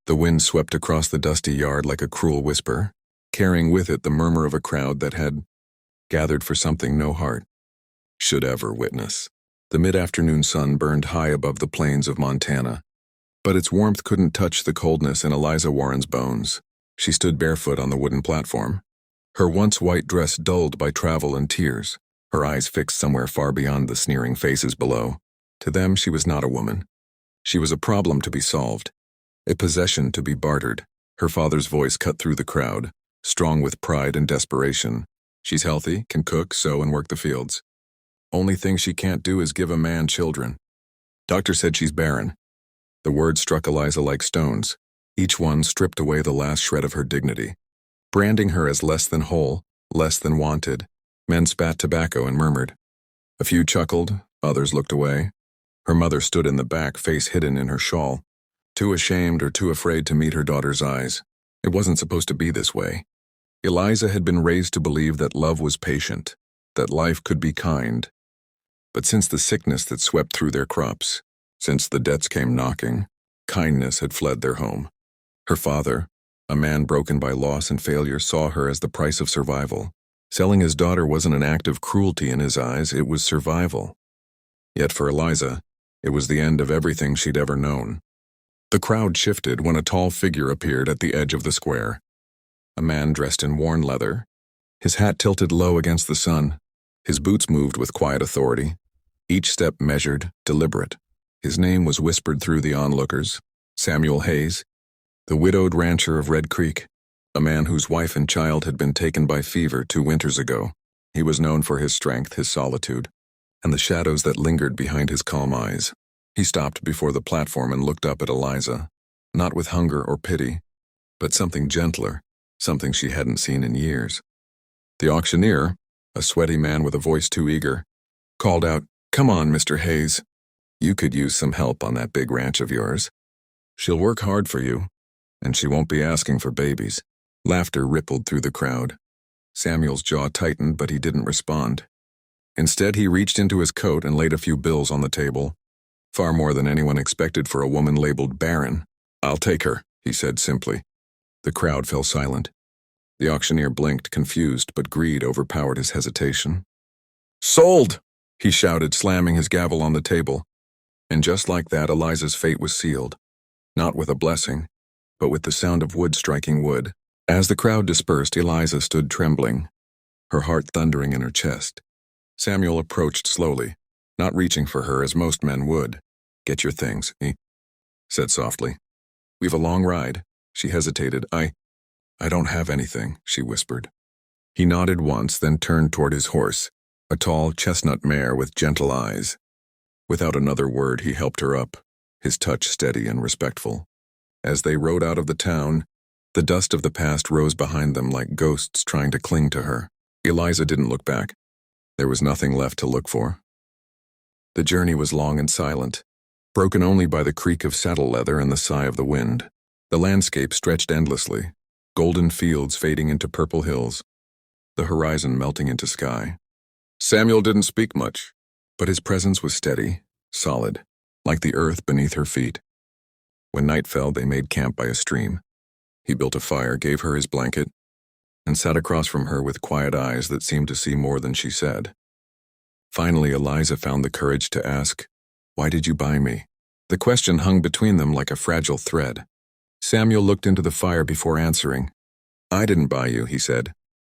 The wind swept across the dusty yard like a cruel whisper, carrying with it the murmur of a crowd that had gathered for something no heart should ever witness. The mid-afternoon sun burned high above the plains of Montana, but its warmth couldn't touch the coldness in Eliza Warren's bones. She stood barefoot on the wooden platform, her once white dress dulled by travel and tears, her eyes fixed somewhere far beyond the sneering faces below. To them, she was not a woman. She was a problem to be solved, a possession to be bartered. Her father's voice cut through the crowd, strong with pride and desperation. She's healthy, can cook, sew, and work the fields. Only thing she can't do is give a man children. Doctor said she's barren. The words struck Eliza like stones. Each one stripped away the last shred of her dignity, branding her as less than whole, less than wanted. Men spat tobacco and murmured. A few chuckled, others looked away. Her mother stood in the back, face hidden in her shawl, too ashamed or too afraid to meet her daughter's eyes. It wasn't supposed to be this way. Eliza had been raised to believe that love was patient, that life could be kind. But since the sickness that swept through their crops, since the debts came knocking, kindness had fled their home. Her father, a man broken by loss and failure, saw her as the price of survival. Selling his daughter wasn't an act of cruelty in his eyes, it was survival. Yet for Eliza, it was the end of everything she'd ever known. The crowd shifted when a tall figure appeared at the edge of the square. A man dressed in worn leather, his hat tilted low against the sun. His boots moved with quiet authority, each step measured, deliberate. His name was whispered through the onlookers: Samuel Hayes, the widowed rancher of Red Creek, a man whose wife and child had been taken by fever 2 winters ago. He was known for his strength, his solitude, and the shadows that lingered behind his calm eyes. He stopped before the platform and looked up at Eliza, not with hunger or pity, but something gentler, something she hadn't seen in years. The auctioneer, a sweaty man with a voice too eager, called out, "Come on, Mr. Hayes. You could use some help on that big ranch of yours. She'll work hard for you, and she won't be asking for babies." Laughter rippled through the crowd. Samuel's jaw tightened, but he didn't respond. Instead, he reached into his coat and laid a few bills on the table, far more than anyone expected for a woman labeled Barren. "I'll take her," he said simply. The crowd fell silent. The auctioneer blinked, confused, but greed overpowered his hesitation. "Sold!" he shouted, slamming his gavel on the table. And just like that, Eliza's fate was sealed. Not with a blessing, but with the sound of wood striking wood. As the crowd dispersed, Eliza stood trembling, her heart thundering in her chest. Samuel approached slowly, not reaching for her as most men would. "Get your things," he said softly. "We've a long ride." She hesitated. I don't have anything," she whispered. He nodded once, then turned toward his horse, a tall chestnut mare with gentle eyes. Without another word, he helped her up, his touch steady and respectful. As they rode out of the town, the dust of the past rose behind them like ghosts trying to cling to her. Eliza didn't look back. There was nothing left to look for. The journey was long and silent, broken only by the creak of saddle leather and the sigh of the wind. The landscape stretched endlessly, golden fields fading into purple hills, the horizon melting into sky. Samuel didn't speak much, but his presence was steady, solid, like the earth beneath her feet. When night fell, they made camp by a stream. He built a fire, gave her his blanket, and sat across from her with quiet eyes that seemed to see more than she said. Finally, Eliza found the courage to ask, "Why did you buy me?" The question hung between them like a fragile thread. Samuel looked into the fire before answering. "I didn't buy you," he said.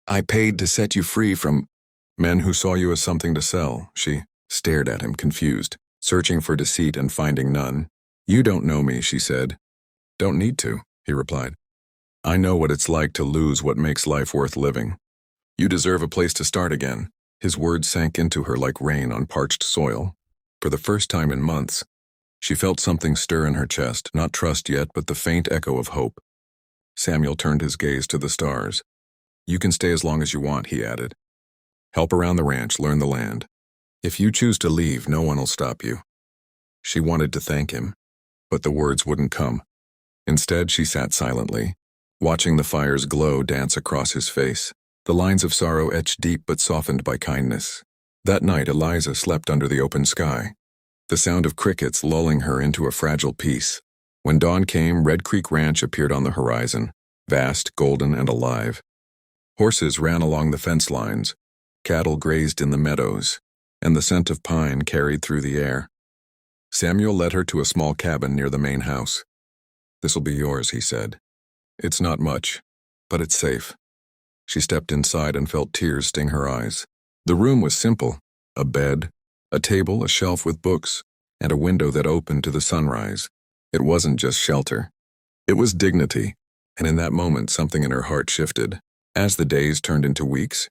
"I paid to set you free from men who saw you as something to sell." She stared at him, confused, searching for deceit and finding none. "You don't know me," she said. "Don't need to," he replied. "I know what it's like to lose what makes life worth living. You deserve a place to start again." His words sank into her like rain on parched soil. For the first time in months, she felt something stir in her chest, not trust yet, but the faint echo of hope. Samuel turned his gaze to the stars. "You can stay as long as you want," he added. "Help around the ranch, learn the land. If you choose to leave, no one will stop you." She wanted to thank him, but the words wouldn't come. Instead, she sat silently, watching the fire's glow dance across his face, the lines of sorrow etched deep but softened by kindness. That night, Eliza slept under the open sky, the sound of crickets lulling her into a fragile peace. When dawn came, Red Creek Ranch appeared on the horizon, vast, golden, and alive. Horses ran along the fence lines, cattle grazed in the meadows, and the scent of pine carried through the air. Samuel led her to a small cabin near the main house. "This'll be yours," he said. "It's not much, but it's safe." She stepped inside and felt tears sting her eyes. The room was simple: a bed, a table, a shelf with books, and a window that opened to the sunrise. It wasn't just shelter. It was dignity, and in that moment something in her heart shifted. As the days turned into weeks,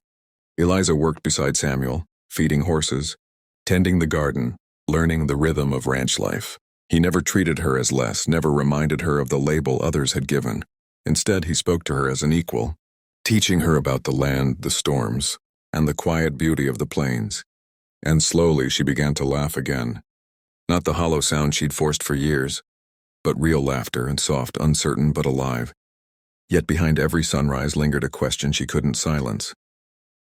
Eliza worked beside Samuel, feeding horses, tending the garden, learning the rhythm of ranch life. He never treated her as less, never reminded her of the label others had given. Instead, he spoke to her as an equal, teaching her about the land, the storms, and the quiet beauty of the plains. And slowly she began to laugh again. Not the hollow sound she'd forced for years, but real laughter, and soft, uncertain, but alive. Yet behind every sunrise lingered a question she couldn't silence.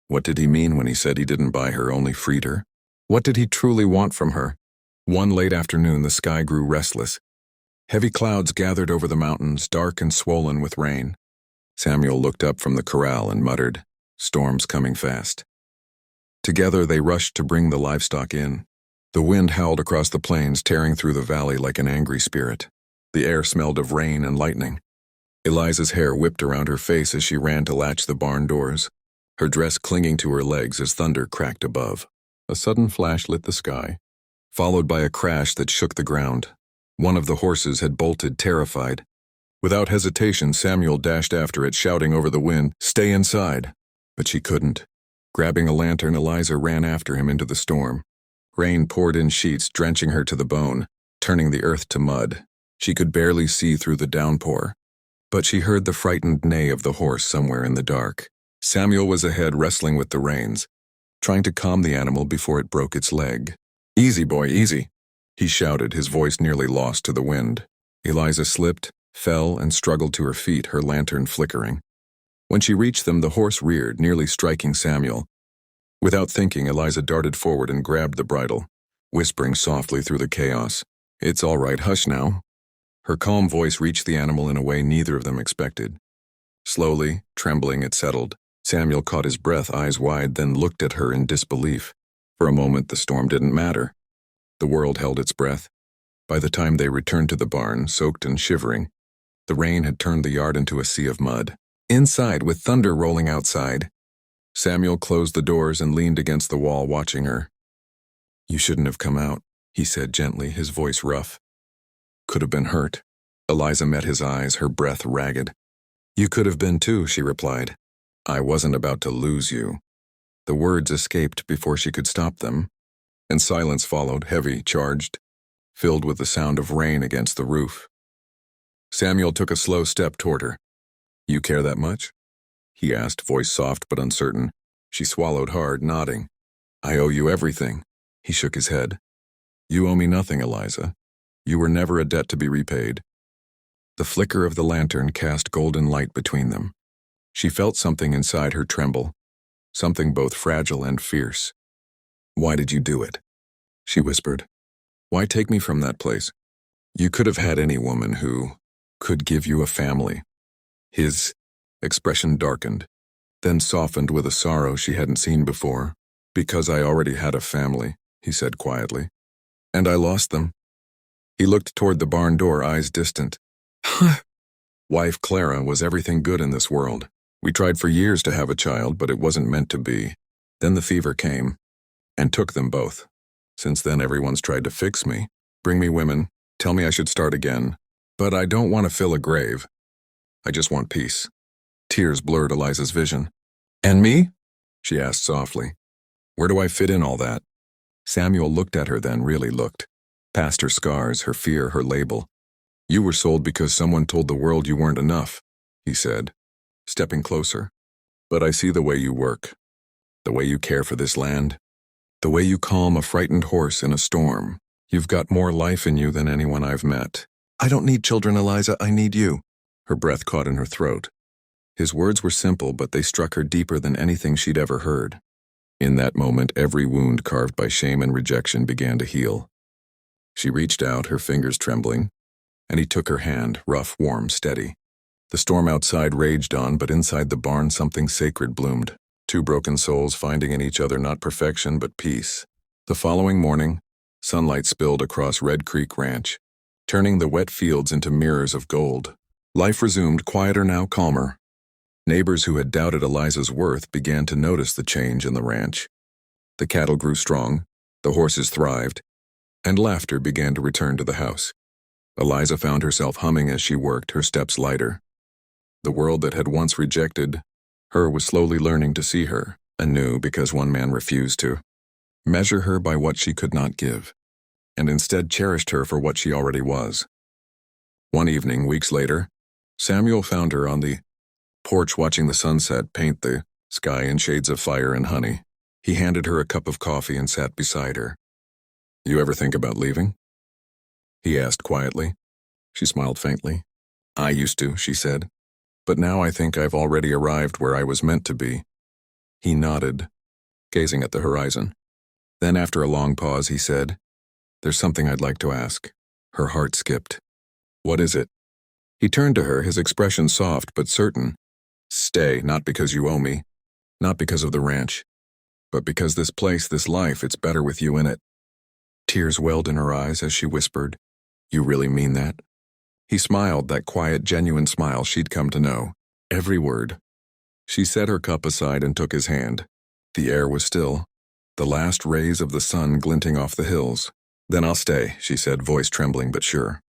What did he mean when he said he didn't buy her, only freed her? What did he truly want from her? One late afternoon, the sky grew restless. Heavy clouds gathered over the mountains, dark and swollen with rain. Samuel looked up from the corral and muttered, "Storm's coming fast." Together they rushed to bring the livestock in. The wind howled across the plains, tearing through the valley like an angry spirit. The air smelled of rain and lightning. Eliza's hair whipped around her face as she ran to latch the barn doors, her dress clinging to her legs as thunder cracked above. A sudden flash lit the sky, followed by a crash that shook the ground. One of the horses had bolted, terrified. Without hesitation, Samuel dashed after it, shouting over the wind, "Stay inside!" But she couldn't. Grabbing a lantern, Eliza ran after him into the storm. Rain poured in sheets, drenching her to the bone, turning the earth to mud. She could barely see through the downpour, but she heard the frightened neigh of the horse somewhere in the dark. Samuel was ahead, wrestling with the reins, trying to calm the animal before it broke its leg. "Easy, boy, easy," he shouted, his voice nearly lost to the wind. Eliza slipped, fell, and struggled to her feet, her lantern flickering. When she reached them, the horse reared, nearly striking Samuel. Without thinking, Eliza darted forward and grabbed the bridle, whispering softly through the chaos, "It's all right, hush now." Her calm voice reached the animal in a way neither of them expected. Slowly, trembling, it settled. Samuel caught his breath, eyes wide, then looked at her in disbelief. For a moment, the storm didn't matter. The world held its breath. By the time they returned to the barn, soaked and shivering, the rain had turned the yard into a sea of mud. Inside, with thunder rolling outside, Samuel closed the doors and leaned against the wall, watching her. "You shouldn't have come out," he said gently, his voice rough. "Could have been hurt." Eliza met his eyes, her breath ragged. "You could have been too," she replied. "I wasn't about to lose you." The words escaped before she could stop them, and silence followed, heavy, charged, filled with the sound of rain against the roof. Samuel took a slow step toward her. "You care that much?" he asked, voice soft but uncertain. She swallowed hard, nodding. "I owe you everything." He shook his head. "You owe me nothing, Eliza. You were never a debt to be repaid." The flicker of the lantern cast golden light between them. She felt something inside her tremble, something both fragile and fierce. "Why did you do it?" she whispered. "Why take me from that place? You could have had any woman who could give you a family." His expression darkened, then softened with a sorrow she hadn't seen before. "Because I already had a family," he said quietly. "And I lost them." He looked toward the barn door, eyes distant. "Wife Clara was everything good in this world. We tried for years to have a child, but it wasn't meant to be. Then the fever came, and took them both. Since then, everyone's tried to fix me, bring me women, tell me I should start again. But I don't want to fill a grave. I just want peace." Tears blurred Eliza's vision. "And me?" she asked softly. "Where do I fit in all that?" Samuel looked at her, then really looked. Past her scars, her fear, her label. "You were sold because someone told the world you weren't enough," he said, stepping closer. "But I see the way you work, the way you care for this land, the way you calm a frightened horse in a storm. You've got more life in you than anyone I've met." "I don't need children, Eliza, I need you." Her breath caught in her throat. His words were simple, but they struck her deeper than anything she'd ever heard. In that moment, every wound carved by shame and rejection began to heal. She reached out, her fingers trembling, and he took her hand, rough, warm, steady. The storm outside raged on, but inside the barn something sacred bloomed. Two broken souls finding in each other not perfection but peace. The following morning, sunlight spilled across Red Creek Ranch, turning the wet fields into mirrors of gold. Life resumed, quieter now, calmer. Neighbors who had doubted Eliza's worth began to notice the change in the ranch. The cattle grew strong, the horses thrived, and laughter began to return to the house. Eliza found herself humming as she worked, her steps lighter. The world that had once rejected her was slowly learning to see her anew because one man refused to measure her by what she could not give, and instead cherished her for what she already was. One evening, weeks later, Samuel found her on the porch watching the sunset paint the sky in shades of fire and honey. He handed her a cup of coffee and sat beside her. "You ever think about leaving?" he asked quietly. She smiled faintly. "I used to," she said. "But now I think I've already arrived where I was meant to be." He nodded, gazing at the horizon. Then after a long pause, he said, "There's something I'd like to ask." Her heart skipped. "What is it?" He turned to her, his expression soft but certain. "Stay, not because you owe me, not because of the ranch, but because this place, this life, it's better with you in it." Tears welled in her eyes as she whispered, "You really mean that?" He smiled, that quiet, genuine smile she'd come to know. Every word. She set her cup aside and took his hand. The air was still, the last rays of the sun glinting off the hills. "Then I'll stay," she said, voice trembling but sure.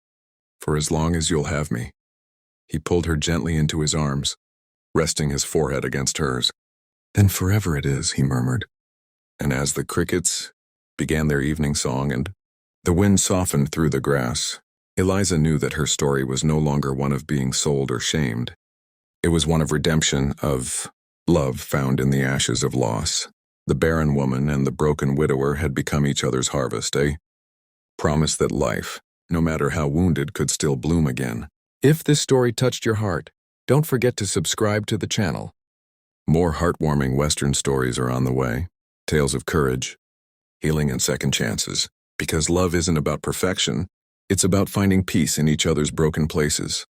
"For as long as you'll have me." He pulled her gently into his arms, resting his forehead against hers. "Then forever it is," he murmured. And as the crickets began their evening song and the wind softened through the grass, Eliza knew that her story was no longer one of being sold or shamed. It was one of redemption, of love found in the ashes of loss. The barren woman and the broken widower had become each other's harvest, a promise that life, no matter how wounded, could still bloom again. If this story touched your heart, don't forget to subscribe to the channel. More heartwarming Western stories are on the way. Tales of courage, healing, and second chances. Because love isn't about perfection, it's about finding peace in each other's broken places.